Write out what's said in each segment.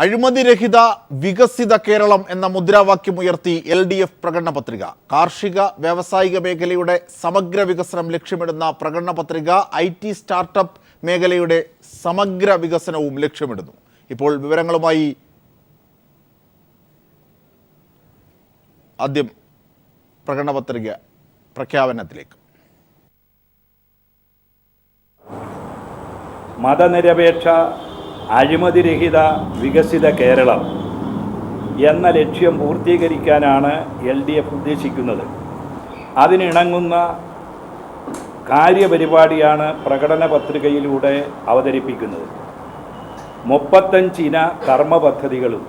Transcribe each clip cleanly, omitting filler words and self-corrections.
അഴിമതിരഹിത വികസിത കേരളം എന്ന മുദ്രാവാക്യമുയർത്തി LDF പ്രകടന പത്രിക. കാർഷിക വ്യാവസായിക മേഖലയുടെ സമഗ്ര വികസനം ലക്ഷ്യമിടുന്ന പ്രകടന പത്രിക IT സ്റ്റാർട്ടപ്പ് മേഖലയുടെ സമഗ്ര വികസനവും ലക്ഷ്യമിടുന്നു. ഇപ്പോൾ വിവരങ്ങളുമായി ആദ്യം പ്രകടന പത്രിക പ്രഖ്യാപനത്തിലേക്ക്. മതനിരപേക്ഷ അഴിമതിരഹിത വികസിത കേരളം എന്ന ലക്ഷ്യം പൂർത്തീകരിക്കാനാണ് LDF ഉദ്ദേശിക്കുന്നത്. അതിനിണങ്ങുന്ന കാര്യപരിപാടിയാണ് പ്രകടന പത്രികയിലൂടെ അവതരിപ്പിക്കുന്നത്. 35 ഇന കർമ്മ പദ്ധതികളും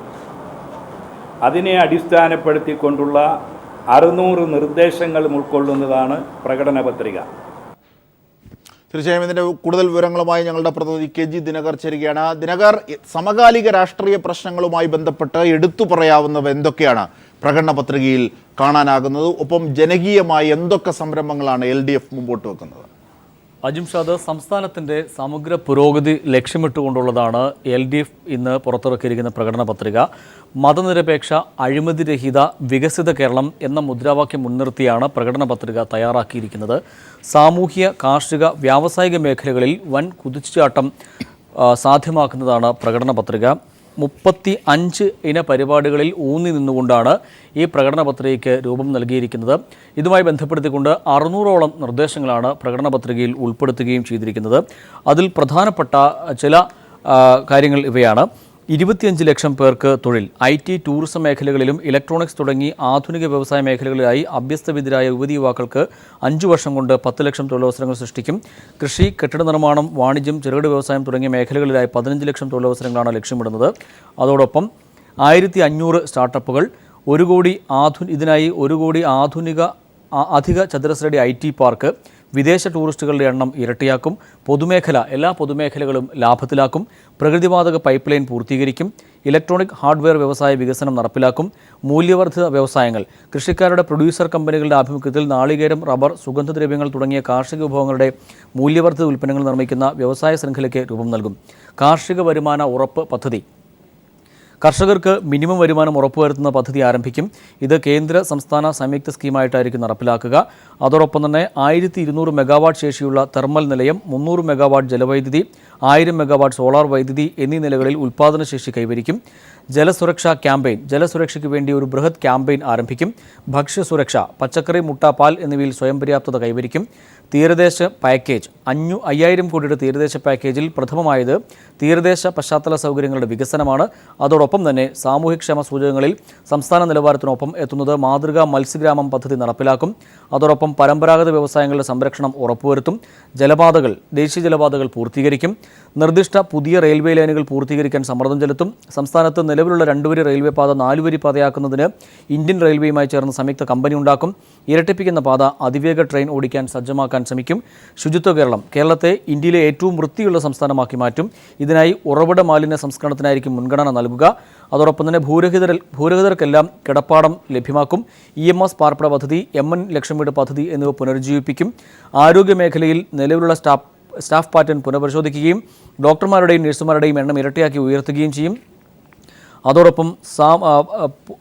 അതിനെ അടിസ്ഥാനപ്പെടുത്തിക്കൊണ്ടുള്ള 600 നിർദ്ദേശങ്ങളും ഉൾക്കൊള്ളുന്നതാണ് പ്രകടന പത്രിക. തീർച്ചയായും ഇതിൻ്റെ കൂടുതൽ വിവരങ്ങളുമായി ഞങ്ങളുടെ പ്രതിനിധി KG ദിനകർ ചേരുകയാണ്. ദിനകർ, സമകാലിക രാഷ്ട്രീയ പ്രശ്നങ്ങളുമായി ബന്ധപ്പെട്ട് എടുത്തു പറയാവുന്നവ എന്തൊക്കെയാണ് പ്രകടന പത്രികയിൽ കാണാനാകുന്നത്? ഒപ്പം ജനകീയമായി എന്തൊക്കെ സംരംഭങ്ങളാണ് LDF മുമ്പോട്ട് വെക്കുന്നത്? അജിംഷാദ്, സംസ്ഥാനത്തിൻ്റെ സമഗ്ര പുരോഗതി ലക്ഷ്യമിട്ടുകൊണ്ടുള്ളതാണ് LDF ഇന്ന് പുറത്തിറക്കിയിരിക്കുന്ന പ്രകടന പത്രിക. മതനിരപേക്ഷ അഴിമതിരഹിത വികസിത കേരളം എന്ന മുദ്രാവാക്യം മുൻനിർത്തിയാണ് പ്രകടന പത്രിക തയ്യാറാക്കിയിരിക്കുന്നത്. സാമൂഹ്യ, കാർഷിക, വ്യാവസായിക മേഖലകളിൽ വൻ കുതിച്ചുചാട്ടം സാധ്യമാക്കുന്നതാണ് പ്രകടന പത്രിക. 35 ഇന പരിപാടികളിൽ ഊന്നി നിന്നുകൊണ്ടാണ് ഈ പ്രകടന പത്രികയ്ക്ക് രൂപം നൽകിയിരിക്കുന്നത്. ഇതുമായി ബന്ധപ്പെടുത്തിക്കൊണ്ട് 600ഓളം നിർദ്ദേശങ്ങളാണ് പ്രകടന പത്രികയിൽ ഉൾപ്പെടുത്തുകയും ചെയ്തിരിക്കുന്നത്. അതിൽ പ്രധാനപ്പെട്ട ചില കാര്യങ്ങൾ ഇവയാണ്. 25 ലക്ഷം പേർക്ക് തൊഴിൽ. IT, ടൂറിസം മേഖലകളിലും ഇലക്ട്രോണിക്സ് തുടങ്ങി ആധുനിക വ്യവസായ മേഖലകളിലായി അഭ്യസ്തവിദ്യരായ യുവതി യുവാക്കൾക്ക് 5 വർഷം കൊണ്ട് 10 ലക്ഷം തൊഴിലവസരങ്ങൾ സൃഷ്ടിക്കും. കൃഷി, കെട്ടിട നിർമ്മാണം, വാണിജ്യം, ചെറുകിട വ്യവസായം തുടങ്ങിയ മേഖലകളിലായി 15 ലക്ഷം തൊഴിലവസരങ്ങളാണ് ലക്ഷ്യമിടുന്നത്. അതോടൊപ്പം 1500 സ്റ്റാർട്ടപ്പുകൾ, 1 കോടി ഇതിനായി 1 കോടി അധിക ചതുരശ്രടി IT പാർക്ക്, വിദേശ ടൂറിസ്റ്റുകളുടെ എണ്ണം ഇരട്ടിയാക്കും. എല്ലാ പൊതുമേഖലകളും ലാഭത്തിലാക്കും. പ്രകൃതിവാതക പൈപ്പ് ലൈൻ പൂർത്തീകരിക്കും. ഇലക്ട്രോണിക് ഹാർഡ്വെയർ വ്യവസായ വികസനം നടപ്പിലാക്കും. മൂല്യവർദ്ധിത വ്യവസായങ്ങൾ, കൃഷിക്കാരുടെ പ്രൊഡ്യൂസർ കമ്പനികളുടെ ആഭിമുഖ്യത്തിൽ നാളികേരം, റബ്ബർ, സുഗന്ധദ്രവ്യങ്ങൾ തുടങ്ങിയ കാർഷിക വിഭവങ്ങളുടെ മൂല്യവർദ്ധിത ഉൽപ്പന്നങ്ങൾ നിർമ്മിക്കുന്ന വ്യവസായ ശൃംഖലയ്ക്ക് രൂപം നൽകും. കാർഷിക വരുമാന ഉറപ്പ് പദ്ധതി, കർഷകർക്ക് മിനിമം വരുമാനം ഉറപ്പുവരുത്തുന്ന പദ്ധതി ആരംഭിക്കും. ഇത് കേന്ദ്ര സംസ്ഥാന സംയുക്ത സ്കീമായിട്ടായിരിക്കും നടപ്പിലാക്കുക. അതോടൊപ്പം തന്നെ 1200 മെഗാവാട്ട് ശേഷിയുള്ള തെർമൽ നിലയം, 300 മെഗാവാട്ട് ജലവൈദ്യുതി, 1000 മെഗാവാട്ട് സോളാർ വൈദ്യുതി എന്നീ നിലകളിൽ ഉൽപ്പാദനശേഷി കൈവരിക്കും. ജലസുരക്ഷാ ക്യാമ്പയിൻ, ജലസുരക്ഷയ്ക്ക് വേണ്ടി ഒരു ബൃഹത് ക്യാമ്പയിൻ ആരംഭിക്കും. ഭക്ഷ്യസുരക്ഷ, പച്ചക്കറി, മുട്ട, പാൽ എന്നിവയിൽ സ്വയം പര്യാപ്തത കൈവരിക്കും. തീരദേശ പാക്കേജ്, 5000 കോടിയുടെ തീരദേശ പാക്കേജിൽ പ്രഥമമായത് തീരദേശ പശ്ചാത്തല സൗകര്യങ്ങളുടെ വികസനമാണ്. അതോടൊപ്പം തന്നെ സാമൂഹ്യക്ഷേമ സൂചകങ്ങളിൽ സംസ്ഥാന നിലവാരത്തിനൊപ്പം എത്തുന്നത് മാതൃകാ മത്സ്യഗ്രാമം പദ്ധതി നടപ്പിലാക്കും. അതോടൊപ്പം പരമ്പരാഗത വ്യവസായങ്ങളുടെ സംരക്ഷണം ഉറപ്പുവരുത്തും. ജലപാതകൾ, ദേശീയ ജലപാതകൾ പൂർത്തീകരിക്കും. നിർദ്ദിഷ്ട പുതിയ റെയിൽവേ ലൈനുകൾ പൂർത്തീകരിക്കാൻ സമ്മർദ്ദം ചെലുത്തും. സംസ്ഥാനത്ത് നിലവിലുള്ള 2 വരി റെയിൽവേ പാത 4 വരി പാതയാക്കുന്നതിന് ഇന്ത്യൻ റെയിൽവേയുമായി ചേർന്ന് സംയുക്ത കമ്പനി ഉണ്ടാക്കും. ഇരട്ടിപ്പിക്കുന്ന പാത അതിവേഗ ട്രെയിൻ ഓടിക്കാൻ സജ്ജമാക്കാൻ ശ്രമിക്കും. ശുചിത്വ കേരളം, കേരളത്തെ ഇന്ത്യയിലെ ഏറ്റവും വൃത്തിയുള്ള സംസ്ഥാനമാക്കി മാറ്റും. ഇതിനായി ഉറവിട മാലിന്യ സംസ്കരണത്തിനായിരിക്കും മുൻഗണന നൽകുക. അതോടൊപ്പം തന്നെ ഭൂരഹിതർക്കെല്ലാം കിടപ്പാടം ലഭ്യമാക്കും. EMS പാർപ്പിട പദ്ധതി, MN ലക്ഷം വീട് പദ്ധതി എന്നിവ പുനരുജ്ജീവിപ്പിക്കും. ആരോഗ്യ മേഖലയിൽ നിലവിലുള്ള സ്റ്റാഫ് പാറ്റേൺ പുനഃപരിശോധിക്കുകയും ഡോക്ടർമാരുടെയും നഴ്സുമാരുടെയും എണ്ണം ഇരട്ടിയാക്കി ഉയർത്തുകയും ചെയ്യും. അതോടൊപ്പം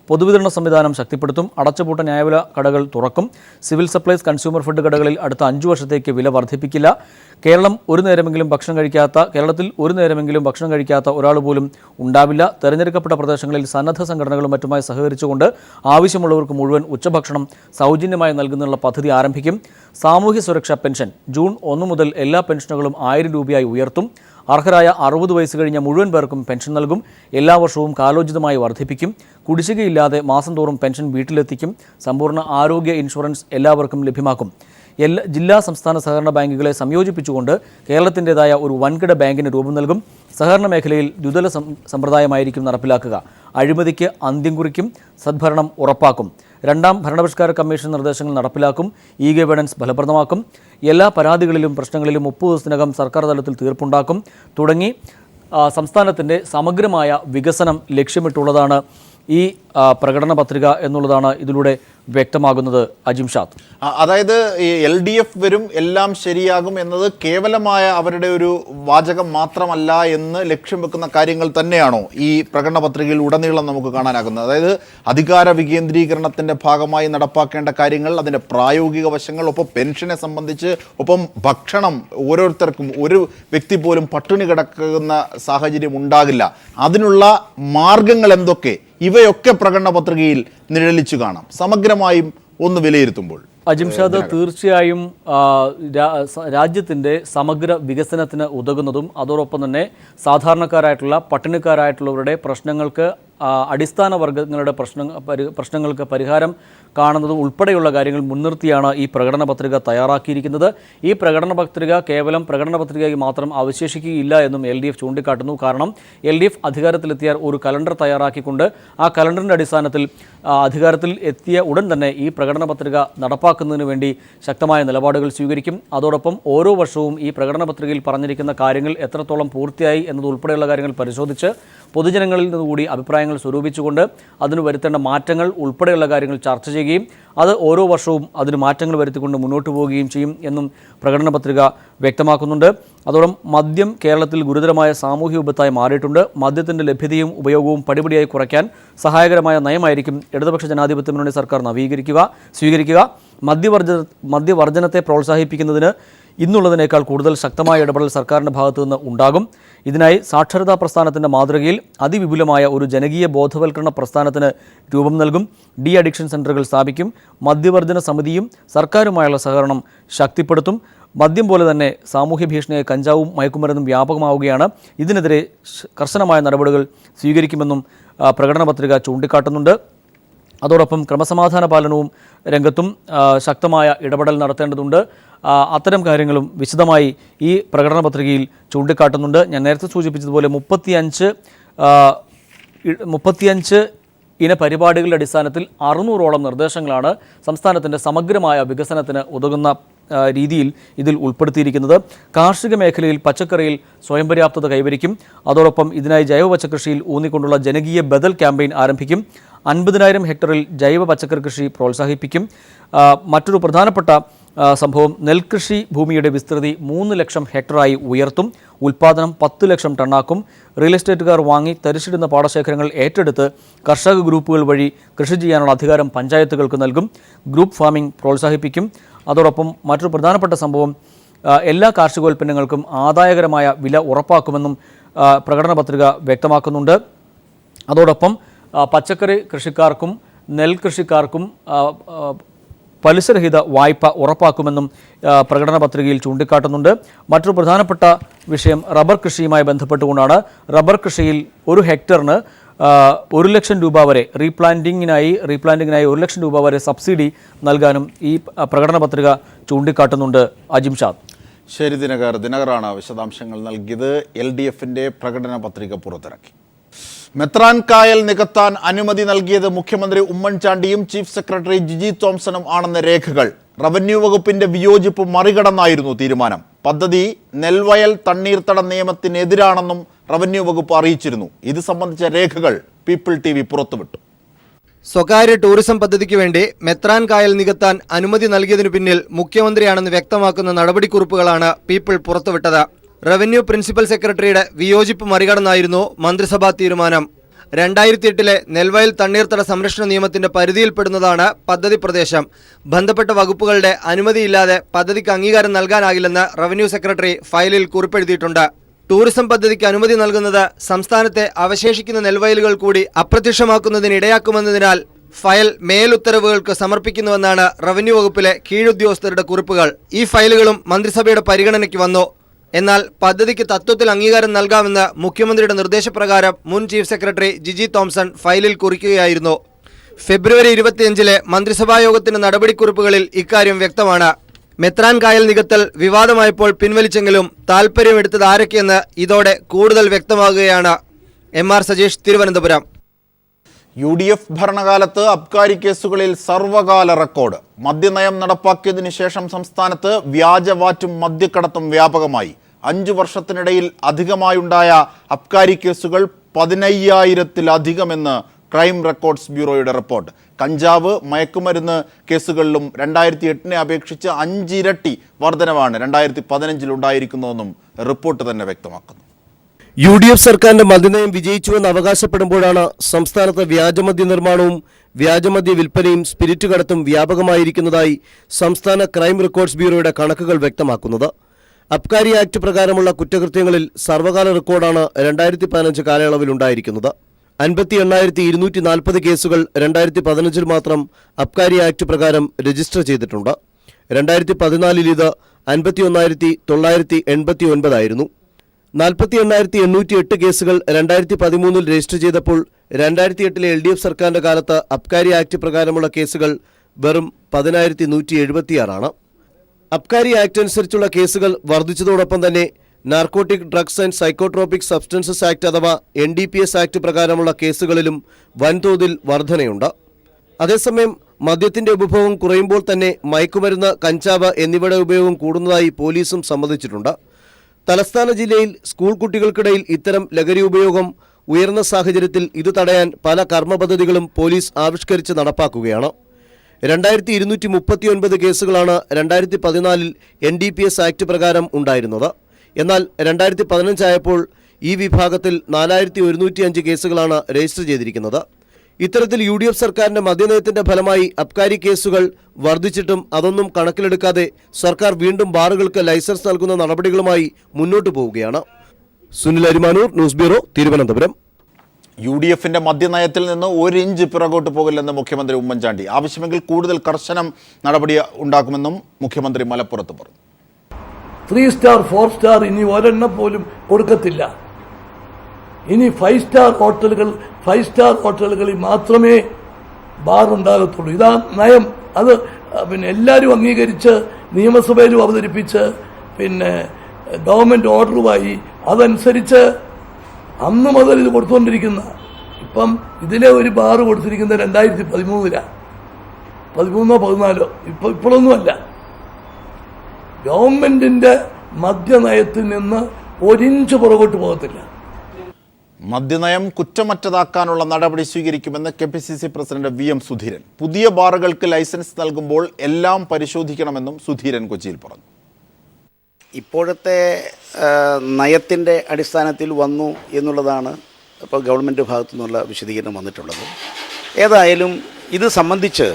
പൊതുവിതരണ സംവിധാനം ശക്തിപ്പെടുത്തും. അടച്ചുപൂട്ട ന്യായവില കടകൾ തുറക്കും. സിവിൽ സപ്ലൈസ്, കൺസ്യൂമർ ഫുഡ് കടകളിൽ അടുത്ത 5 വർഷത്തേക്ക് വില വർദ്ധിപ്പിക്കില്ല. കേരളത്തിൽ ഒരു നേരമെങ്കിലും ഭക്ഷണം കഴിക്കാത്ത ഒരാൾ പോലും ഉണ്ടാവില്ല. തെരഞ്ഞെടുക്കപ്പെട്ട പ്രദേശങ്ങളിൽ സന്നദ്ധ സംഘടനകളും മറ്റുമായി സഹകരിച്ചുകൊണ്ട് ആവശ്യമുള്ളവർക്ക് മുഴുവൻ ഉച്ചഭക്ഷണം സൗജന്യമായി നൽകുന്നതിനുള്ള പദ്ധതി ആരംഭിക്കും. സാമൂഹ്യ സുരക്ഷാ പെൻഷൻ ജൂൺ 1 മുതൽ എല്ലാ പെൻഷനുകളും 1000 രൂപയായി ഉയർത്തും. അർഹരായ 60 വയസ്സ് കഴിഞ്ഞ മുഴുവൻ പേർക്കും പെൻഷൻ നൽകും. എല്ലാ വർഷവും കാലോചിതമായി വർദ്ധിപ്പിക്കും. കുടിശ്ശികയില്ലാതെ മാസം തോറും പെൻഷൻ വീട്ടിലെത്തിക്കും. സമ്പൂർണ്ണ ആരോഗ്യ ഇൻഷുറൻസ് എല്ലാവർക്കും ലഭ്യമാക്കും. ജില്ലാ സംസ്ഥാന സഹകരണ ബാങ്കുകളെ സംയോജിപ്പിച്ചുകൊണ്ട് കേരളത്തിൻ്റെതായ ഒരു വൻകിട ബാങ്കിന് രൂപം നൽകും. സഹകരണ മേഖലയിൽ ദ്വിതല സമ്പ്രദായമായിരിക്കും നടപ്പിലാക്കുക. അഴിമതിക്ക് അന്ത്യം കുറിക്കും. സദ്ഭരണം ഉറപ്പാക്കും. 2ാം ഭരണപരിഷ്കാര കമ്മീഷൻ നിർദ്ദേശങ്ങൾ നടപ്പിലാക്കും. ഗവേണൻസ് ഫലപ്രദമാക്കും. എല്ലാ പരാതികളിലും പ്രശ്നങ്ങളിലും 30 ദിവസത്തിനകം സർക്കാർ തലത്തിൽ തീർപ്പുണ്ടാക്കും. തുടങ്ങി സംസ്ഥാനത്തിൻ്റെ സമഗ്രമായ വികസനം ലക്ഷ്യമിട്ടുള്ളതാണ് ഈ പ്രകടന പത്രിക എന്നുള്ളതാണ് ഇതിലൂടെ വ്യക്തമാകുന്നത്. അജിംഷാദ്, അതായത് LDF വരും, എല്ലാം ശരിയാകും എന്നത് കേവലമായ അവരുടെ ഒരു വാചകം മാത്രമല്ല എന്ന് ലക്ഷ്യം വെക്കുന്ന കാര്യങ്ങൾ തന്നെയാണോ ഈ പ്രകടന പത്രികയിൽ ഉടനീളം നമുക്ക് കാണാനാകുന്നത്? അതായത് അധികാര വികേന്ദ്രീകരണത്തിൻ്റെ ഭാഗമായി നടപ്പാക്കേണ്ട കാര്യങ്ങൾ, അതിൻ്റെ പ്രായോഗിക വശങ്ങൾ, ഒപ്പം പെൻഷനെ സംബന്ധിച്ച്, ഒപ്പം ഭക്ഷണം, ഓരോരുത്തർക്കും ഒരു വ്യക്തി പോലും പട്ടിണി കിടക്കുന്ന സാഹചര്യം ഉണ്ടാകില്ല, അതിനുള്ള മാർഗങ്ങൾ എന്തൊക്കെ, ഇവയൊക്കെ പ്രകടന പത്രികയിൽ നിഴലിച്ചു കാണാം. സമഗ്രമായും ഒന്ന് വിലയിരുത്തുമ്പോൾ അജിംഷാദ്, തീർച്ചയായും രാജ്യത്തിൻ്റെ സമഗ്ര വികസനത്തിന് ഉതകുന്നതും അതോടൊപ്പം തന്നെ സാധാരണക്കാരായിട്ടുള്ള പട്ടിണിക്കാരായിട്ടുള്ളവരുടെ പ്രശ്നങ്ങൾക്ക്, അടിസ്ഥാന വർഗങ്ങളുടെ പ്രശ്നങ്ങൾക്ക് പരിഹാരം കാണുന്നതും ഉൾപ്പെടെയുള്ള കാര്യങ്ങൾ മുൻനിർത്തിയാണ് ഈ പ്രകടന പത്രിക തയ്യാറാക്കിയിരിക്കുന്നത്. ഈ പ്രകടന പത്രിക കേവലം പ്രകടന പത്രികയായി മാത്രം അവശേഷിക്കുകയില്ല എന്നും LDF ചൂണ്ടിക്കാട്ടുന്നു. കാരണം LDF അധികാരത്തിലെത്തിയാൽ ഒരു കലണ്ടർ തയ്യാറാക്കിക്കൊണ്ട് ആ കലണ്ടറിൻ്റെ അടിസ്ഥാനത്തിൽ അധികാരത്തിൽ എത്തിയ ഉടൻ തന്നെ ഈ പ്രകടന പത്രിക നടപ്പാക്കുന്നതിന് വേണ്ടി ശക്തമായ നിലപാടുകൾ സ്വീകരിക്കും. അതോടൊപ്പം ഓരോ വർഷവും ഈ പ്രകടന പത്രികയിൽ പറഞ്ഞിരിക്കുന്ന കാര്യങ്ങൾ എത്രത്തോളം പൂർത്തിയായി എന്നതുൾപ്പെടെയുള്ള കാര്യങ്ങൾ പരിശോധിച്ച് പൊതുജനങ്ങളിൽ നിന്നുകൂടി അഭിപ്രായങ്ങൾ സ്വരൂപിച്ചുകൊണ്ട് അതിന് വരുത്തേണ്ട മാറ്റങ്ങൾ ഉൾപ്പെടെയുള്ള കാര്യങ്ങൾ ചർച്ച ചെയ്യുകയും അത് ഓരോ വർഷവും അതിന് മാറ്റങ്ങൾ വരുത്തിക്കൊണ്ട് മുന്നോട്ട് പോവുകയും ചെയ്യും എന്നും പ്രകടന പത്രിക വ്യക്തമാക്കുന്നുണ്ട്. അതോടൊപ്പം മദ്യം കേരളത്തിൽ ഗുരുതരമായ സാമൂഹ്യ വിപത്തായി മാറിയിട്ടുണ്ട്. മദ്യത്തിൻ്റെ ലഭ്യതയും ഉപയോഗവും പടിപടിയായി കുറയ്ക്കാൻ സഹായകരമായ നയമായിരിക്കും ഇടതുപക്ഷ ജനാധിപത്യ മുന്നണി സർക്കാർ സ്വീകരിക്കുക. മദ്യവർജനത്തെ പ്രോത്സാഹിപ്പിക്കുന്നതിന് ഇന്നുള്ളതിനേക്കാൾ കൂടുതൽ ശക്തമായ ഇടപെടൽ സർക്കാരിൻ്റെ ഭാഗത്തു നിന്ന് ഉണ്ടാകും. ഇതിനായി സാക്ഷരതാ പ്രസ്ഥാനത്തിൻ്റെ മാതൃകയിൽ അതിവിപുലമായ ഒരു ജനകീയ ബോധവൽക്കരണ പ്രസ്ഥാനത്തിന് രൂപം നൽകും. ഡി അഡിക്ഷൻ സെൻ്ററുകൾ സ്ഥാപിക്കും. മദ്യവർജന സമിതിയും സർക്കാരുമായുള്ള സഹകരണം ശക്തിപ്പെടുത്തും. മദ്യം പോലെ തന്നെ സാമൂഹ്യ ഭീഷണിയായ കഞ്ചാവും മയക്കുമരുന്നും വ്യാപകമാവുകയാണ്. ഇതിനെതിരെ കർശനമായ നടപടികൾ സ്വീകരിക്കുമെന്നും പ്രകടന പത്രിക ചൂണ്ടിക്കാട്ടുന്നുണ്ട്. അതോടൊപ്പം ക്രമസമാധാന പാലനവും രംഗത്തും ശക്തമായ ഇടപെടൽ നടത്തേണ്ടതുണ്ട്. അത്തരം കാര്യങ്ങളും വിശദമായി ഈ പ്രകടന പത്രികയിൽ ചൂണ്ടിക്കാട്ടുന്നുണ്ട്. ഞാൻ നേരത്തെ സൂചിപ്പിച്ചതുപോലെ 35 ഇന പരിപാടികളുടെ അടിസ്ഥാനത്തിൽ 600ഓളം നിർദ്ദേശങ്ങളാണ് സംസ്ഥാനത്തിൻ്റെ സമഗ്രമായ വികസനത്തിന് ഉതകുന്ന രീതിയിൽ ഇതിൽ ഉൾപ്പെടുത്തിയിരിക്കുന്നത്. കാർഷിക മേഖലയിൽ പച്ചക്കറിയിൽ സ്വയം പര്യാപ്തത കൈവരിക്കും. അതോടൊപ്പം ഇതിനായി ജൈവ പച്ചക്കൃഷിയിൽ ഊന്നിക്കൊണ്ടുള്ള ജനകീയ ബദൽ ക്യാമ്പയിൻ ആരംഭിക്കും. 50,000 ഹെക്ടറിൽ ജൈവ പച്ചക്കറി കൃഷി പ്രോത്സാഹിപ്പിക്കും. മറ്റൊരു പ്രധാനപ്പെട്ട സംഭവം, നെൽകൃഷി ഭൂമിയുടെ വിസ്തൃതി 3 ലക്ഷം ഹെക്ടറായി ഉയർത്തും. ഉൽപ്പാദനം 10 ലക്ഷം ടണ്ണാക്കും. റിയൽ എസ്റ്റേറ്റുകാർ വാങ്ങി തരിശിടുന്ന പാടശേഖരങ്ങൾ ഏറ്റെടുത്ത് കർഷക ഗ്രൂപ്പുകൾ വഴി കൃഷി ചെയ്യാനുള്ള അധികാരം പഞ്ചായത്തുകൾക്ക് നൽകും. ഗ്രൂപ്പ് ഫാമിംഗ് പ്രോത്സാഹിപ്പിക്കും. അതോടൊപ്പം മറ്റൊരു പ്രധാനപ്പെട്ട സംഭവം, എല്ലാ കാർഷികോൽപ്പന്നങ്ങൾക്കും ആദായകരമായ വില ഉറപ്പാക്കുമെന്നും പ്രകടന പത്രിക വ്യക്തമാക്കുന്നുണ്ട്. അതോടൊപ്പം പച്ചക്കറി കൃഷിക്കാർക്കും നെൽകൃഷിക്കാർക്കും പലിശരഹിത വായ്പ ഉറപ്പാക്കുമെന്നും പ്രകടന പത്രികയിൽ ചൂണ്ടിക്കാട്ടുന്നുണ്ട്. മറ്റൊരു പ്രധാനപ്പെട്ട വിഷയം റബ്ബർ കൃഷിയുമായി ബന്ധപ്പെട്ടുകൊണ്ടാണ്. റബ്ബർ കൃഷിയിൽ ഒരു ഹെക്ടറിന് 1 ലക്ഷം രൂപ വരെ റീപ്ലാന്റിങ്ങിനായി 1 ലക്ഷം രൂപ വരെ സബ്സിഡി നൽകാനും ഈ പ്രകടന പത്രിക ചൂണ്ടിക്കാട്ടുന്നുണ്ട്. അജിംഷാദ്. ശരി, ദിനകറാണ് വിശദാംശങ്ങൾ നൽകിയത്. LDFൻ്റെ പ്രകടന പത്രിക പുറത്തിറക്കി. മെത്രാൻ കായൽ നികത്താൻ അനുമതി നൽകിയത് മുഖ്യമന്ത്രി ഉമ്മൻചാണ്ടിയും ചീഫ് സെക്രട്ടറി ജിജി തോംസണും ആണെന്ന രേഖകൾ. റവന്യൂ വകുപ്പിന്റെ വിയോജിപ്പ് മറികടന്നായിരുന്നു തീരുമാനം. പദ്ധതി നെൽവയൽ തണ്ണീർത്തട നിയമത്തിനെതിരാണെന്നും റവന്യൂ വകുപ്പ് അറിയിച്ചിരുന്നു. ഇത് സംബന്ധിച്ച രേഖകൾ പീപ്പിൾ TV പുറത്തുവിട്ടു. സ്വകാര്യ ടൂറിസം പദ്ധതിക്ക് വേണ്ടി മെത്രാൻ കായൽ നികത്താൻ അനുമതി നൽകിയതിനു പിന്നിൽ മുഖ്യമന്ത്രിയാണെന്ന് വ്യക്തമാക്കുന്ന നടപടിക്കുറിപ്പുകളാണ് പീപ്പിൾ പുറത്തുവിട്ടത്. റവന്യൂ പ്രിൻസിപ്പൽ സെക്രട്ടറിയുടെ വിയോജിപ്പ് മറികടന്നായിരുന്നു മന്ത്രിസഭാ തീരുമാനം. 2008 നെൽവയൽ തണ്ണീർത്തട സംരക്ഷണ നിയമത്തിന്റെ പരിധിയിൽപ്പെടുന്നതാണ് പദ്ധതി പ്രദേശം. ബന്ധപ്പെട്ട വകുപ്പുകളുടെ അനുമതിയില്ലാതെ പദ്ധതിക്ക് അംഗീകാരം നൽകാനാകില്ലെന്ന് റവന്യൂ സെക്രട്ടറി ഫയലിൽ കുറിപ്പെഴുതിയിട്ടുണ്ട്. ടൂറിസം പദ്ധതിക്ക് അനുമതി നൽകുന്നത് സംസ്ഥാനത്തെ അവശേഷിക്കുന്ന നെൽവയലുകൾ കൂടി അപ്രത്യക്ഷമാക്കുന്നതിനിടയാക്കുമെന്നതിനാൽ ഫയൽ മേലുത്തരവുകൾക്ക് സമർപ്പിക്കുന്നുവെന്നാണ് റവന്യൂ വകുപ്പിലെ കീഴുദ്യോഗസ്ഥരുടെ കുറിപ്പുകൾ. ഈ ഫയലുകളും മന്ത്രിസഭയുടെ പരിഗണനയ്ക്ക് വന്നു. എന്നാൽ പദ്ധതിക്ക് തത്വത്തിൽ അംഗീകാരം നൽകാമെന്ന് മുഖ്യമന്ത്രിയുടെ നിർദ്ദേശപ്രകാരം മുൻ ചീഫ് സെക്രട്ടറി ജിജി തോംസൺ ഫയലിൽ കുറിക്കുകയായിരുന്നു. ഫെബ്രുവരി 25 മന്ത്രിസഭായോഗത്തിന്റെ നടപടിക്കുറിപ്പുകളിൽ ഇക്കാര്യം വ്യക്തമാണ്. മെത്രാൻ കായൽ നികത്തൽ വിവാദമായപ്പോൾ പിൻവലിച്ചെങ്കിലും താൽപര്യമെടുത്തത് ആരൊക്കെയെന്ന് ഇതോടെ കൂടുതൽ വ്യക്തമാകുകയാണ്. MR സജീഷ്, തിരുവനന്തപുരം. UDF ഭരണകാലത്ത് അബ്കാരി കേസുകളിൽ സർവകാല റെക്കോർഡ്. മദ്യനയം നടപ്പാക്കിയതിനു ശേഷം സംസ്ഥാനത്ത് വ്യാജവാറ്റും മദ്യക്കടത്തും വ്യാപകമായി. 5 വർഷത്തിനിടയിൽ അധികമായുണ്ടായ അബ്കാരി കേസുകൾ 15,000-ത്തിലധികമെന്ന് ക്രൈം റെക്കോർഡ്സ് ബ്യൂറോയുടെ റിപ്പോർട്ട്. കഞ്ചാവ്, മയക്കുമരുന്ന് കേസുകളിലും 2008 അപേക്ഷിച്ച് 5 ഇരട്ടി വർധനവാണ് 2015 ഉണ്ടായിരിക്കുന്നതെന്നും റിപ്പോർട്ട് തന്നെ വ്യക്തമാക്കുന്നു. UDF സർക്കാരിന്റെ മദ്യനയം വിജയിച്ചുവെന്ന് അവകാശപ്പെടുമ്പോഴാണ് സംസ്ഥാനത്ത് വ്യാജമദ്യ നിർമ്മാണവും വ്യാജമദ്യ വിൽപ്പനയും സ്പിരിറ്റ് കടത്തും വ്യാപകമായിരിക്കുന്നതായി സംസ്ഥാന ക്രൈം റെക്കോർഡ്സ് ബ്യൂറോയുടെ കണക്കുകൾ വ്യക്തമാക്കുന്നത്. അബ്കാരി ആക്ട് പ്രകാരമുള്ള കുറ്റകൃത്യങ്ങളിൽ സർവകാല റെക്കോർഡാണ് 2015 കാലയളവിൽ ഉണ്ടായിരിക്കുന്നത്. 58,240 കേസുകൾ 2015 മാത്രം അബ്കാരി ആക്ട് പ്രകാരം രജിസ്റ്റർ ചെയ്തിട്ടുണ്ട്. 2014 ഇത് 51,989 ആയിരുന്നു. 48,808 കേസുകൾ 2013 രജിസ്റ്റർ ചെയ്തപ്പോൾ 2008 LDF സർക്കാരിന്റെ കാലത്ത് അബ്കാരി ആക്ട് പ്രകാരമുള്ള കേസുകൾ വെറും 10,176 ആണ്. അബ്കാരി ആക്ട് അനുസരിച്ചുള്ള കേസുകൾ വർദ്ധിച്ചതോടൊപ്പം തന്നെ narcotic drugs and psychotropic substances act അഥവാ NDPS ആക്ട് പ്രകാരമുള്ള കേസുകളിലും വൻതോതിൽ വർധനയുണ്ട്. അതേസമയം മദ്യത്തിന്റെ ഉപഭോഗം കുറയുമ്പോൾ തന്നെ മയക്കുമരുന്ന്, കഞ്ചാവ് എന്നിവയുടെ ഉപയോഗം കൂടുന്നതായി പോലീസും സമ്മതിച്ചിട്ടുണ്ട്. തലസ്ഥാന ജില്ലയിൽ സ്കൂൾ കുട്ടികൾക്കിടയിൽ ഇത്തരം ലഹരി ഉപയോഗം ഉയർന്ന സാഹചര്യത്തിൽ ഇത് തടയാൻ പല കർമ്മ പദ്ധതികളും പോലീസ് ആവിഷ്കരിച്ച് നടപ്പാക്കുകയാണ്. 2,239 കേസുകളാണ് 2014 NDPS ആക്ട് പ്രകാരം ഉണ്ടായിരുന്നത്. എന്നാൽ 2015 ആയപ്പോൾ ഈ വിഭാഗത്തിൽ 4,105 കേസുകളാണ് രജിസ്റ്റർ ചെയ്തിരിക്കുന്നത്. ഇത്തരത്തിൽ UDF സർക്കാരിന്റെ മദ്യനയത്തിന്റെ ഫലമായി അബ്കാരി കേസുകൾ വർദ്ധിച്ചിട്ടും അതൊന്നും കണക്കിലെടുക്കാതെ സർക്കാർ വീണ്ടും ബാറുകൾക്ക് ലൈസൻസ് നൽകുന്ന നടപടികളുമായി മുന്നോട്ടു പോവുകയാണ്. Sunil Arimanoor, news bureau, Thiruvananthapuram. UDFന്റെ മദ്യനയത്തിൽ നിന്ന് 1 ഇഞ്ച് പിറകോട്ട് പോകില്ലെന്ന് മുഖ്യമന്ത്രി ഉമ്മൻചാണ്ടി. ആവശ്യമെങ്കിൽ കൂടുതൽ കർശനം നടപടി ഉണ്ടാക്കുമെന്നും മുഖ്യമന്ത്രി മലപ്പുറത്ത് പറഞ്ഞു. 3 സ്റ്റാർ 4 സ്റ്റാർ ഇനി ഒരെണ്ണം പോലും കൊടുക്കത്തില്ല. ഇനി 5 സ്റ്റാർ ഹോട്ടലുകളിൽ മാത്രമേ ബാർ ഉണ്ടാകത്തുള്ളൂ. ഇതാ നയം. അത് എല്ലാവരും അംഗീകരിച്ച് നിയമസഭയിലും അവതരിപ്പിച്ച് ഗവൺമെന്റ് ഓർഡറുമായി അതനുസരിച്ച് അന്ന് മുതൽ ഇത് കൊടുത്തുകൊണ്ടിരിക്കുന്ന, ഇപ്പം ഇതിലെ ഒരു ബാർ കൊടുത്തിരിക്കുന്നത് 2013 13-14 ഇപ്പോഴൊന്നുമല്ല. ഗവൺമെന്റിന്റെ മദ്യനയത്തിൽ നിന്ന് 1 ഇഞ്ച് പുറകോട്ട് പോകത്തില്ല. മദ്യനയം കുറ്റമറ്റതാക്കാനുള്ള നടപടി സ്വീകരിക്കുമെന്ന് KPCC പ്രസിഡന്റ് VM സുധീരൻ. പുതിയ ബാറുകൾക്ക് ലൈസൻസ് നൽകുമ്പോൾ എല്ലാം പരിശോധിക്കണമെന്നും സുധീരൻ കൊച്ചിയിൽ പറഞ്ഞു. ഇപ്പോഴത്തെ നയത്തിൻ്റെ അടിസ്ഥാനത്തിൽ വന്നു എന്നുള്ളതാണ് ഇപ്പോൾ ഗവൺമെൻറ് ഭാഗത്തു നിന്നുള്ള വിശദീകരണം വന്നിട്ടുള്ളത്. ഏതായാലും ഇത് സംബന്ധിച്ച്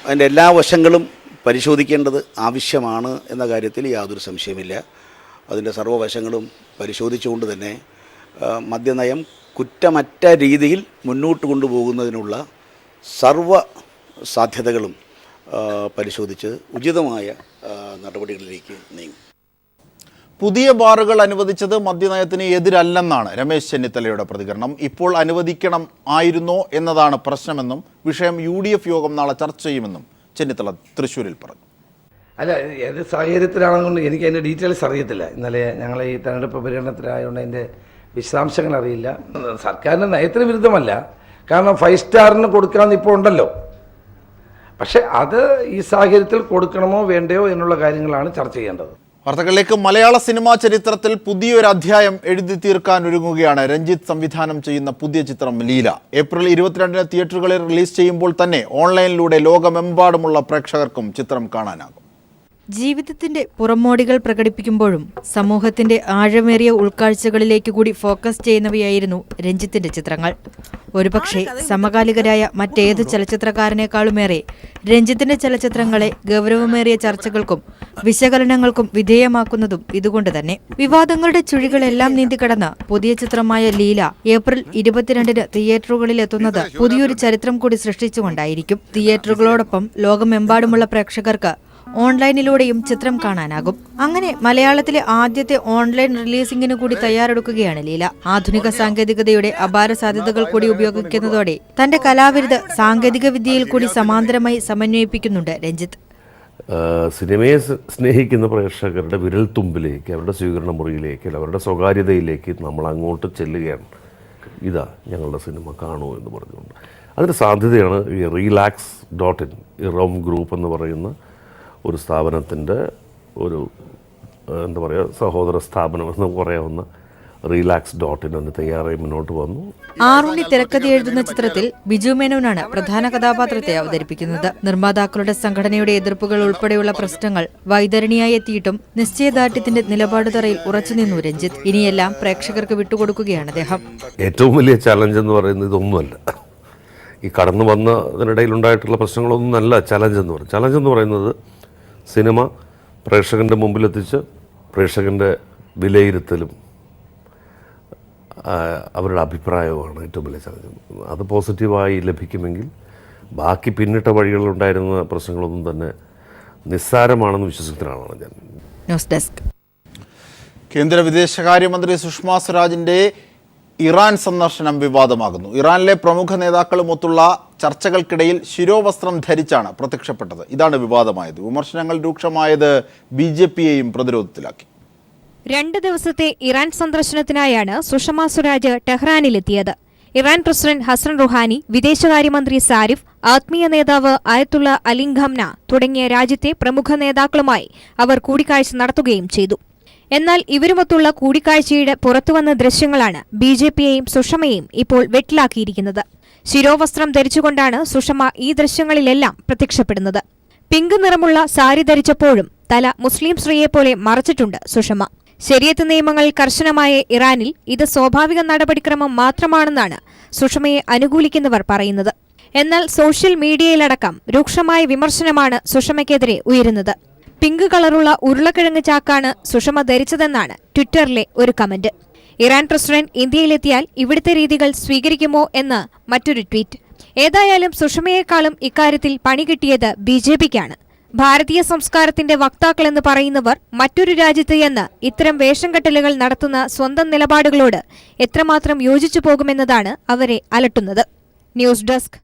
അതിൻ്റെ എല്ലാ വശങ്ങളും പരിശോധിക്കേണ്ടത് ആവശ്യമാണ് എന്ന കാര്യത്തിൽ യാതൊരു സംശയമില്ല. അതിൻ്റെ സർവ്വവശങ്ങളും പരിശോധിച്ചുകൊണ്ട് തന്നെ മദ്യനയം കുറ്റമറ്റ രീതിയിൽ മുന്നോട്ട് കൊണ്ടുപോകുന്നതിനുള്ള സർവ്വ സാധ്യതകളും പരിശോധിച്ച് ഉചിതമായ നടപടികളിലേക്ക് നീങ്ങും. പുതിയ ബാറുകൾ അനുവദിച്ചത് മദ്യനയത്തിന് എതിരല്ലെന്നാണ് രമേശ് ചെന്നിത്തലയുടെ പ്രതികരണം. ഇപ്പോൾ അനുവദിക്കണം ആയിരുന്നോ എന്നതാണ് പ്രശ്നമെന്നും വിഷയം UDF യോഗം നാളെ ചർച്ച ചെയ്യുമെന്നും ചെന്നിത്തല തൃശ്ശൂരിൽ പറഞ്ഞു. അല്ല, ഏത് സാഹചര്യത്തിലാണെന്നുകൊണ്ട് എനിക്ക് അതിൻ്റെ ഡീറ്റെയിൽസ് അറിയത്തില്ല. ഇന്നലെ ഞങ്ങൾ ഈ തെരഞ്ഞെടുപ്പ് പര്യടനത്തിലായതുകൊണ്ട് അതിൻ്റെ വിശദാംശങ്ങൾ അറിയില്ല. സർക്കാരിൻ്റെ നയത്തിന് വിരുദ്ധമല്ല, കാരണം 5 സ്റ്റാറിന് കൊടുക്കാമെന്ന് ഇപ്പോൾ ഉണ്ടല്ലോ. പക്ഷെ അത് ഈ സാഹചര്യത്തിൽ കൊടുക്കണമോ വേണ്ടയോ എന്നുള്ള കാര്യങ്ങളാണ് ചർച്ച ചെയ്യേണ്ടത്. വാർത്തകളിലേക്ക്. മലയാള സിനിമാ ചരിത്രത്തിൽ പുതിയൊരു അധ്യായം എഴുതി തീർക്കാൻ ഒരുങ്ങുകയാണ് രഞ്ജിത്ത് സംവിധാനം ചെയ്യുന്ന പുതിയ ചിത്രം ലീല. ഏപ്രിൽ 22 തിയേറ്ററുകളിൽ റിലീസ് ചെയ്യുമ്പോൾ തന്നെ ഓൺലൈനിലൂടെ ലോകമെമ്പാടുമുള്ള പ്രേക്ഷകർക്കും ചിത്രം കാണാനാകും. ജീവിതത്തിന്റെ പുറമോടികൾ പ്രകടിപ്പിക്കുമ്പോഴും സമൂഹത്തിന്റെ ആഴമേറിയ ഉൾക്കാഴ്ചകളിലേക്ക് കൂടി ഫോക്കസ് ചെയ്യുന്നവയായിരുന്നു രഞ്ജിത്തിന്റെ ചിത്രങ്ങൾ. ഒരുപക്ഷെ സമകാലികരായ മറ്റേത് ചലച്ചിത്രകാരനേക്കാളുമേറെ രഞ്ജിത്തിന്റെ ചലച്ചിത്രങ്ങളെ ഗൗരവമേറിയ ചർച്ചകൾക്കും വിശകലനങ്ങൾക്കും വിധേയമാക്കുന്നതും ഇതുകൊണ്ട് തന്നെ. വിവാദങ്ങളുടെ ചുഴികളെല്ലാം നീന്തിക്കടന്ന പുതിയ ചിത്രമായ ലീല ഏപ്രിൽ 22 തിയേറ്ററുകളിൽ എത്തുന്നത് പുതിയൊരു ചരിത്രം കൂടി സൃഷ്ടിച്ചുകൊണ്ടായിരിക്കും. തിയേറ്ററുകളോടൊപ്പം ലോകമെമ്പാടുമുള്ള പ്രേക്ഷകർക്ക് ഓൺലൈനിലൂടെയും ചിത്രം കാണാനാകും. അങ്ങനെ മലയാളത്തിലെ ആദ്യത്തെ ഓൺലൈൻ റിലീസിംഗിന് കൂടി തയ്യാറെടുക്കുകയാണ് ലീല. ആധുനിക സാങ്കേതികതയുടെ അപാര സാധ്യതകൾ കൂടി ഉപയോഗിക്കുന്നതോടെ തന്റെ കലാവിരുത് സാങ്കേതിക വിദ്യയിൽ കൂടി സമാന്തരമായി സമന്വയിപ്പിക്കുന്നുണ്ട് രഞ്ജിത്ത്. സിനിമയെ സ്നേഹിക്കുന്ന പ്രേക്ഷകരുടെ വിരൽത്തുമ്പിലേക്ക്, അവരുടെ സ്വീകരണ മുറിയിലേക്ക്, അവരുടെ സ്വകാര്യതയിലേക്ക് നമ്മൾ അങ്ങോട്ട് ചെല്ലുകയാണ്. ഇതാ ഞങ്ങളുടെ സിനിമ കാണൂ എന്ന് പറഞ്ഞുകൊണ്ട് അതിന് സാധ്യതയാണ് ഈ relax.in ഇറോം ഗ്രൂപ്പ് എന്ന് പറയുന്ന ഒരു സ്ഥാപനത്തിൻ്റെ സഹോദര സ്ഥാപനം എന്ന് പറയാവുന്ന റിലാക്സ് ഡോട്ടിന് തയ്യാറായി മുന്നോട്ട് വന്നു. ആറുണ്ണി തിരക്കഥ എഴുതുന്ന ചിത്രത്തിൽ ബിജു മേനോനാണ് പ്രധാന കഥാപാത്രത്തെ അവതരിപ്പിക്കുന്നത്. നിർമ്മാതാക്കളുടെ സംഘടനയുടെ എതിർപ്പുകൾ ഉൾപ്പെടെയുള്ള പ്രശ്നങ്ങൾ വൈതരണിയായി എത്തിയിട്ടും നിശ്ചയദാർഢ്യത്തിന്റെ നിലപാട് തറയിൽ ഉറച്ചുനിന്നു രഞ്ജിത്ത്. ഇനിയെല്ലാം പ്രേക്ഷകർക്ക് വിട്ടുകൊടുക്കുകയാണ് അദ്ദേഹം. ഏറ്റവും വലിയ ചലഞ്ച് എന്ന് പറയുന്നത് ഇതൊന്നുമല്ല. ഈ കടന്നു വന്നതിനിടയിലുണ്ടായിട്ടുള്ള പ്രശ്നങ്ങളൊന്നുമല്ല ചലഞ്ച് എന്ന് പറയുന്നത്. ചലഞ്ച് എന്ന് പറയുന്നത് സിനിമ പ്രേക്ഷകൻ്റെ മുമ്പിലെത്തിച്ച് പ്രേക്ഷകൻ്റെ വിലയിരുത്തലും അവരുടെ അഭിപ്രായവുമാണ് ഏറ്റവും വലിയ ചലഞ്ച്. അത് പോസിറ്റീവായി ലഭിക്കുമെങ്കിൽ ബാക്കി പിന്നിട്ട വഴികളിലുണ്ടായിരുന്ന പ്രശ്നങ്ങളൊന്നും തന്നെ നിസ്സാരമാണെന്ന് വിശ്വസിക്കുന്ന ആളാണ് ഞാൻ. News desk. കേന്ദ്ര വിദേശകാര്യമന്ത്രി സുഷമ സ്വരാജിന്റെ ഇറാൻ സന്ദർശനം വിവാദമാകുന്നു. ഇറാനിലെ പ്രമുഖ നേതാക്കളുമൊത്തുള്ള ചർച്ചകൾക്കിടയിൽ ശിരോവസ്ത്രം ധരിച്ചാണ് പ്രത്യക്ഷപ്പെട്ടത്. ഇതാണ് വിവാദമായത്. വിമർശനങ്ങൾ രൂക്ഷമായത് BJPയെയും പ്രതിരോധത്തിലാക്കി. 2 ദിവസത്തെ ഇറാൻ സന്ദർശനത്തിനായാണ് സുഷമ സ്വരാജ് ടെഹ്റാനിലെത്തിയത്. ഇറാൻ പ്രസിഡന്റ് ഹസൻ റുഹാനി, വിദേശകാര്യമന്ത്രി സാരിഫ്, ആത്മീയ നേതാവ് അയത്തുള്ള അലി ഖംന തുടങ്ങിയ രാജ്യത്തെ പ്രമുഖ നേതാക്കളുമായി അവർ കൂടിക്കാഴ്ച നടത്തുകയും ചെയ്തു. എന്നാൽ ഇവരുമൊത്തുള്ള കൂടിക്കാഴ്ചയുടെ പുറത്തുവന്ന ദൃശ്യങ്ങളാണ് BJPയെയും സുഷമയെയും ഇപ്പോൾ വെട്ടിലാക്കിയിരിക്കുന്നത്. ശിരോവസ്ത്രം ധരിച്ചുകൊണ്ടാണ് സുഷമ ഈ ദൃശ്യങ്ങളിലെല്ലാം പ്രത്യക്ഷപ്പെടുന്നത്. പിങ്ക് നിറമുള്ള സാരി ധരിച്ചപ്പോഴും തല മുസ്ലിം സ്ത്രീയെപ്പോലെ മറച്ചിട്ടുണ്ട് സുഷമ. ശരിയത്ത് നിയമങ്ങൾ കർശനമായ ഇറാനിൽ ഇത് സ്വാഭാവിക നടപടിക്രമം മാത്രമാണെന്നാണ് സുഷമയെ അനുകൂലിക്കുന്നവർ പറയുന്നത്. എന്നാൽ സോഷ്യൽ മീഡിയയിലടക്കം രൂക്ഷമായ വിമർശനമാണ് സുഷമയ്ക്കെതിരെ ഉയരുന്നത്. പിങ്ക് കളറുള്ള ഉരുളക്കിഴങ്ങ് ചാക്കാണ് സുഷമ ധരിച്ചതെന്നാണ് ട്വിറ്ററിലെ ഒരു കമന്റ്. ഇറാൻ പ്രസിഡന്റ് ഇന്ത്യയിലെത്തിയാൽ ഇവിടുത്തെ രീതികൾ സ്വീകരിക്കുമോ എന്ന് മറ്റൊരു ട്വീറ്റ്. ഏതായാലും സുഷമയെക്കാളും ഇക്കാര്യത്തിൽ പണി കിട്ടിയത് BJPക്കാണ്. ഭാരതീയ സംസ്കാരത്തിന്റെ വക്താക്കളെന്ന് പറയുന്നവർ മറ്റൊരു രാജ്യത്ത് എന്ന് ഇത്തരം വേഷംകെട്ടലുകൾ നടത്തുന്ന സ്വന്തം നിലപാടുകളോട് എത്രമാത്രം യോജിച്ചു പോകുമെന്നതാണ് അവരെ അലട്ടുന്നത്. News desk.